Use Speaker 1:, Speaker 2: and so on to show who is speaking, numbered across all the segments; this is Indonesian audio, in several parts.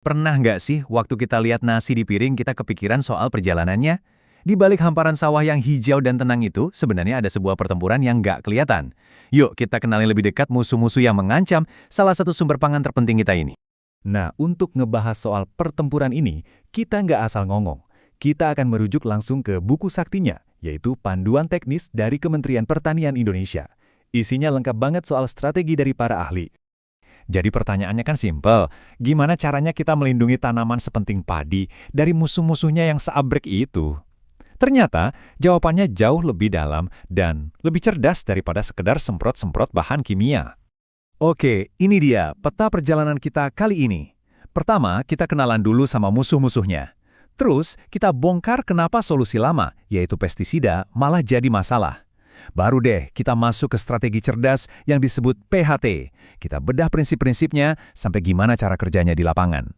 Speaker 1: Pernah nggak sih waktu kita lihat nasi di piring kita kepikiran soal perjalanannya? Di balik hamparan sawah yang hijau dan tenang itu, sebenarnya ada sebuah pertempuran yang nggak kelihatan. Yuk kita kenali lebih dekat musuh-musuh yang mengancam salah satu sumber pangan terpenting kita ini.
Speaker 2: Nah, untuk ngebahas soal pertempuran ini, kita nggak asal ngomong. Kita akan merujuk langsung ke buku saktinya, yaitu Panduan Teknis dari Kementerian Pertanian Indonesia. Isinya lengkap banget soal strategi dari para ahli.
Speaker 1: Jadi pertanyaannya kan simpel, gimana caranya kita melindungi tanaman sepenting padi dari musuh-musuhnya yang seabrek itu? Ternyata jawabannya jauh lebih dalam dan lebih cerdas daripada sekedar semprot-semprot bahan kimia. Oke, ini dia peta perjalanan kita kali ini. Pertama, kita kenalan dulu sama musuh-musuhnya. Terus, kita bongkar kenapa solusi lama, yaitu pestisida, malah jadi masalah. Baru deh kita masuk ke strategi cerdas yang disebut PHT. Kita bedah prinsip-prinsipnya sampai gimana cara kerjanya di lapangan.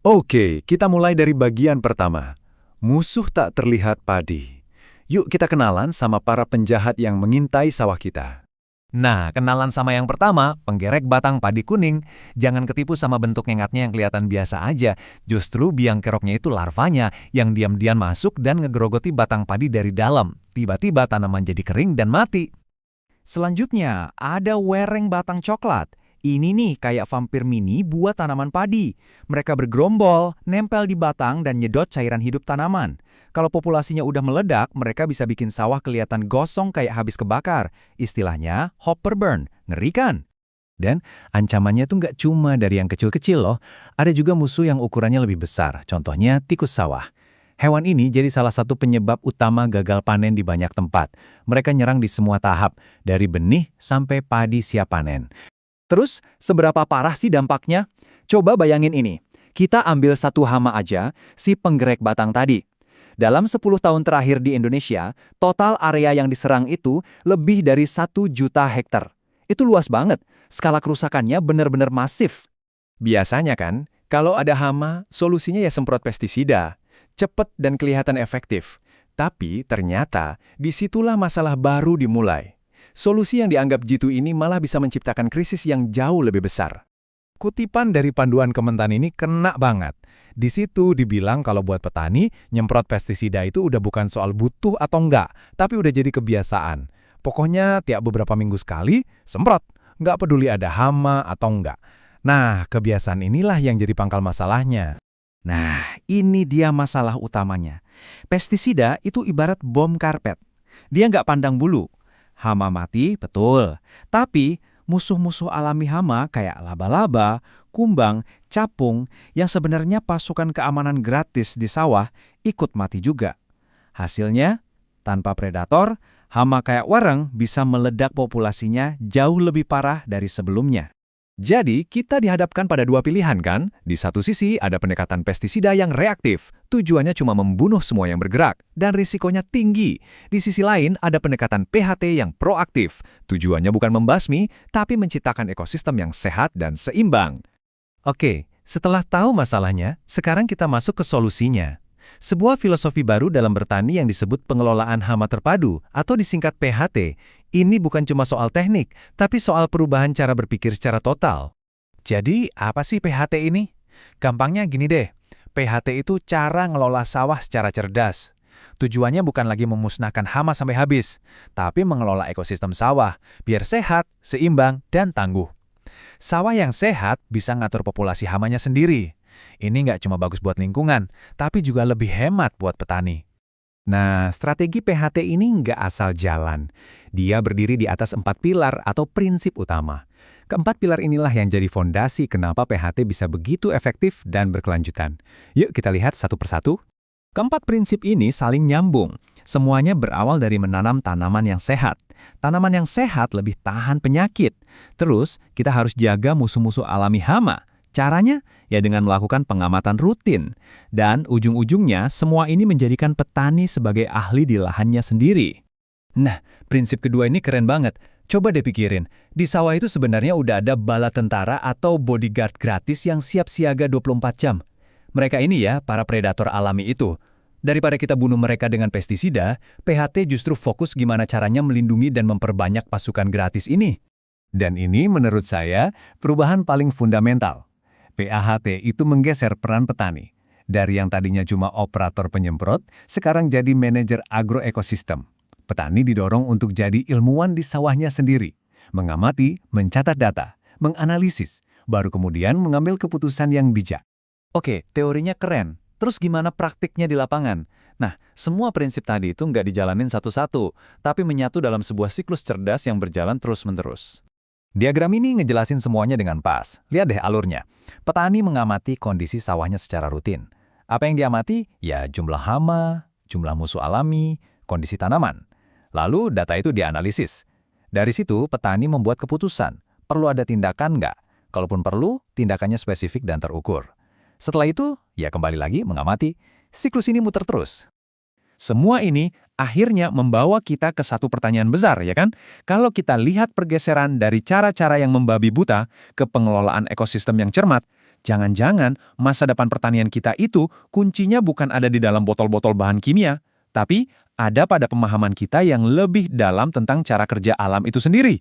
Speaker 1: Oke, kita mulai dari bagian pertama. Musuh tak terlihat padi. Yuk kita kenalan sama para penjahat yang mengintai sawah kita. Nah, kenalan sama yang pertama, penggerek batang padi kuning. Jangan ketipu sama bentuk nyengatnya yang kelihatan biasa aja. Justru biang keroknya itu larvanya yang diam-diam masuk dan ngegerogoti batang padi dari dalam. Tiba-tiba tanaman jadi kering dan mati. Selanjutnya, ada wereng batang coklat. Ini nih kayak vampir mini buat tanaman padi. Mereka bergerombol, nempel di batang dan nyedot cairan hidup tanaman. Kalau populasinya udah meledak, mereka bisa bikin sawah kelihatan gosong kayak habis kebakar. Istilahnya hopper burn. Ngeri kan? Dan ancamannya tuh nggak cuma dari yang kecil-kecil loh. Ada juga musuh yang ukurannya lebih besar. Contohnya tikus sawah. Hewan ini jadi salah satu penyebab utama gagal panen di banyak tempat. Mereka nyerang di semua tahap, dari benih sampai padi siap panen. Terus, seberapa parah sih dampaknya? Coba bayangin ini. Kita ambil satu hama aja, si penggerek batang tadi. Dalam 10 tahun terakhir di Indonesia, total area yang diserang itu lebih dari 1 juta hektar. Itu luas banget. Skala kerusakannya benar-benar masif. Biasanya kan, kalau ada hama, solusinya ya semprot pestisida. Cepet dan kelihatan efektif. Tapi ternyata, disitulah masalah baru dimulai. Solusi yang dianggap jitu ini malah bisa menciptakan krisis yang jauh lebih besar. Kutipan dari panduan Kementan ini kena banget. Di situ dibilang kalau buat petani, nyemprot pestisida itu udah bukan soal butuh atau enggak, tapi udah jadi kebiasaan. Pokoknya tiap beberapa minggu sekali, semprot. Nggak peduli ada hama atau enggak. Nah, kebiasaan inilah yang jadi pangkal masalahnya. Nah, ini dia masalah utamanya. Pestisida itu ibarat bom karpet. Dia nggak pandang bulu. Hama mati, betul. Tapi musuh-musuh alami hama kayak laba-laba, kumbang, capung yang sebenarnya pasukan keamanan gratis di sawah ikut mati juga. Hasilnya, tanpa predator, hama kayak wareng bisa meledak populasinya jauh lebih parah dari sebelumnya. Jadi, kita dihadapkan pada dua pilihan kan? Di satu sisi ada pendekatan pestisida yang reaktif, tujuannya cuma membunuh semua yang bergerak, dan risikonya tinggi. Di sisi lain ada pendekatan PHT yang proaktif, tujuannya bukan membasmi, tapi menciptakan ekosistem yang sehat dan seimbang. Oke, setelah tahu masalahnya, sekarang kita masuk ke solusinya. Sebuah filosofi baru dalam bertani yang disebut pengelolaan hama terpadu atau disingkat PHT. Ini bukan cuma soal teknik, tapi soal perubahan cara berpikir secara total. Jadi, apa sih PHT ini? Gampangnya gini deh, PHT itu cara ngelola sawah secara cerdas. Tujuannya bukan lagi memusnahkan hama sampai habis, tapi mengelola ekosistem sawah, biar sehat, seimbang, dan tangguh. Sawah yang sehat bisa ngatur populasi hamanya sendiri. Ini nggak cuma bagus buat lingkungan, tapi juga lebih hemat buat petani. Nah, strategi PHT ini nggak asal jalan. Dia berdiri di atas 4 pilar atau prinsip utama. Keempat pilar inilah yang jadi fondasi kenapa PHT bisa begitu efektif dan berkelanjutan. Yuk kita lihat satu persatu. Keempat prinsip ini saling nyambung. Semuanya berawal dari menanam tanaman yang sehat. Tanaman yang sehat lebih tahan penyakit. Terus, kita harus jaga musuh-musuh alami hama. Caranya, ya dengan melakukan pengamatan rutin. Dan ujung-ujungnya, semua ini menjadikan petani sebagai ahli di lahannya sendiri. Nah, prinsip kedua ini keren banget. Coba deh pikirin, di sawah itu sebenarnya udah ada bala tentara atau bodyguard gratis yang siap siaga 24 jam. Mereka ini ya, para predator alami itu. Daripada kita bunuh mereka dengan pestisida, PHT justru fokus gimana caranya melindungi dan memperbanyak pasukan gratis ini. Dan ini menurut saya, perubahan paling fundamental.
Speaker 2: PAHT itu menggeser peran petani. Dari yang tadinya cuma operator penyemprot, sekarang jadi manajer agroekosistem. Petani didorong untuk jadi ilmuwan di sawahnya sendiri, mengamati, mencatat data, menganalisis, baru kemudian mengambil keputusan yang bijak.
Speaker 3: Oke, teorinya keren. Terus gimana praktiknya di lapangan? Nah, semua prinsip tadi itu nggak dijalanin satu-satu, tapi menyatu dalam sebuah siklus cerdas yang berjalan terus-menerus.
Speaker 1: Diagram ini ngejelasin semuanya dengan pas. Lihat deh alurnya. Petani mengamati kondisi sawahnya secara rutin. Apa yang diamati? Ya jumlah hama, jumlah musuh alami, kondisi tanaman. Lalu data itu dianalisis. Dari situ petani membuat keputusan. Perlu ada tindakan nggak? Kalaupun perlu, tindakannya spesifik dan terukur. Setelah itu, ya kembali lagi mengamati. Siklus ini muter terus. Semua ini akhirnya membawa kita ke satu pertanyaan besar, ya kan? Kalau kita lihat pergeseran dari cara-cara yang membabi buta ke pengelolaan ekosistem yang cermat, jangan-jangan masa depan pertanian kita itu kuncinya bukan ada di dalam botol-botol bahan kimia, tapi ada pada pemahaman kita yang lebih dalam tentang cara kerja alam itu sendiri.